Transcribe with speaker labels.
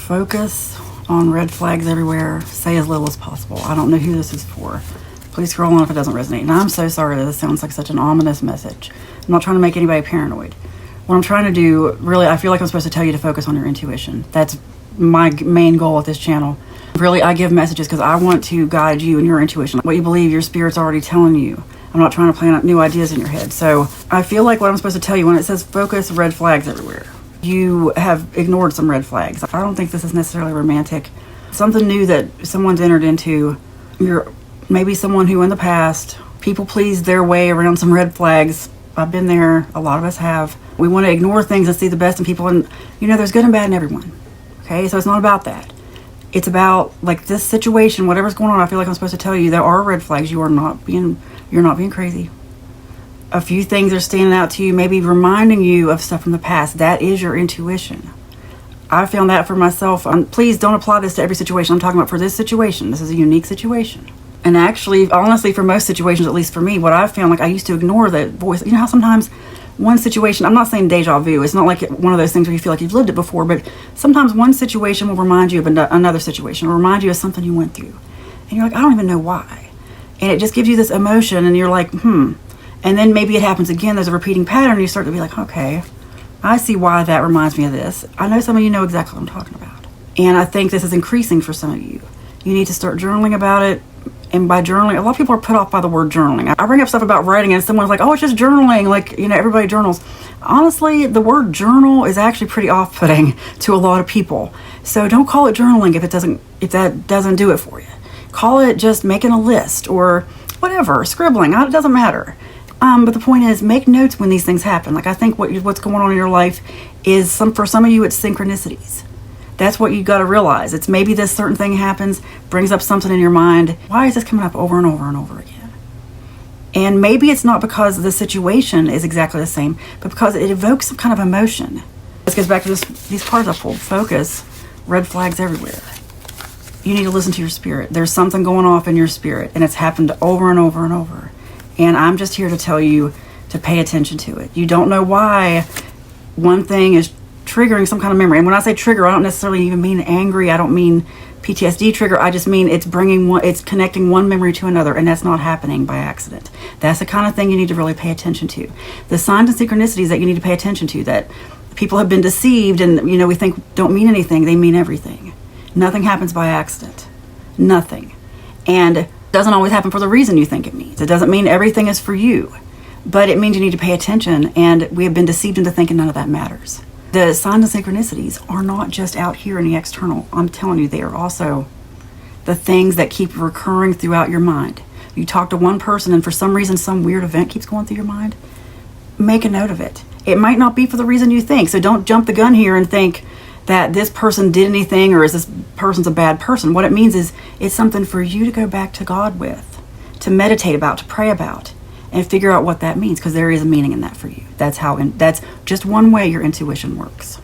Speaker 1: Focus on red flags everywhere. Say as little as possible. I don't know who this is for. Please scroll on if it doesn't resonate. And I'm so sorry that this sounds like such an ominous message. I'm not trying to make anybody paranoid. What I'm trying to do, really, I feel like I'm supposed to tell you to focus on your intuition. That's my main goal with this channel. Really, I give messages because I want to guide you in your intuition. What you believe your spirit's already telling you. I'm not trying to plant new ideas in your head. So I feel like what I'm supposed to tell you when it says focus, red flags everywhere. You have ignored some red flags. I don't think this is necessarily romantic. Something new that someone's entered into. You're maybe someone who in the past, people pleased their way around some red flags. I've been there. A lot of us have. We want to ignore things and see the best in people. And, there's good and bad in everyone. Okay? So it's not about that. It's about, like, this situation, whatever's going on, I feel like I'm supposed to tell you there are red flags. You're not being crazy. A few things are standing out to you, maybe reminding you of stuff from the past. That is your intuition. I found that for myself. Please don't apply this to every situation. I'm talking about for this situation. This is a unique situation. And actually, honestly, for most situations, at least for me, what I've found, like, I used to ignore that voice. You know how sometimes one situation, I'm not saying deja vu. It's not like one of those things where you feel like you've lived it before, but sometimes one situation will remind you of another situation, or remind you of something you went through. And you're like, I don't even know why. And it just gives you this emotion, and you're like, And then maybe it happens again. There's a repeating pattern. And you start to be like, okay, I see why that reminds me of this. I know some of you know exactly what I'm talking about. And I think this is increasing for some of you. You need to start journaling about it. And by journaling, a lot of people are put off by the word journaling. I bring up stuff about writing and someone's like, oh, it's just journaling. Like, everybody journals. Honestly, the word journal is actually pretty off-putting to a lot of people. So don't call it journaling if that doesn't do it for you. Call it just making a list or whatever, scribbling. It doesn't matter. But the point is, make notes when these things happen. Like, I think what's going on in your life is for some of you, it's synchronicities. That's what you got to realize. It's maybe this certain thing happens, brings up something in your mind. Why is this coming up over and over and over again? And maybe it's not because the situation is exactly the same, but because it evokes some kind of emotion. This goes back to these cards I pulled. Focus, red flags everywhere. You need to listen to your spirit. There's something going off in your spirit, and it's happened over and over and over. And I'm just here to tell you to pay attention to it. You don't know why one thing is triggering some kind of memory. And when I say trigger, I don't necessarily even mean angry. I don't mean PTSD trigger. I just mean it's connecting one memory to another, and that's not happening by accident. That's the kind of thing you need to really pay attention to. The signs and synchronicities that you need to pay attention to, that people have been deceived and, we think don't mean anything. They mean everything. Nothing happens by accident. Nothing. And it doesn't always happen for the reason you think it means. It doesn't mean everything is for you, but it means you need to pay attention, and we have been deceived into thinking none of that matters. The signs and synchronicities are not just out here in the external. I'm telling you, they are also the things that keep recurring throughout your mind. You talk to one person and for some reason some weird event keeps going through your mind. Make a note of it. It might not be for the reason you think, so don't jump the gun here and think that this person did anything or is this person's a bad person. What it means is it's something for you to go back to God with, to meditate about, to pray about, and figure out what that means, because there is a meaning in that for you. That's just one way your intuition works.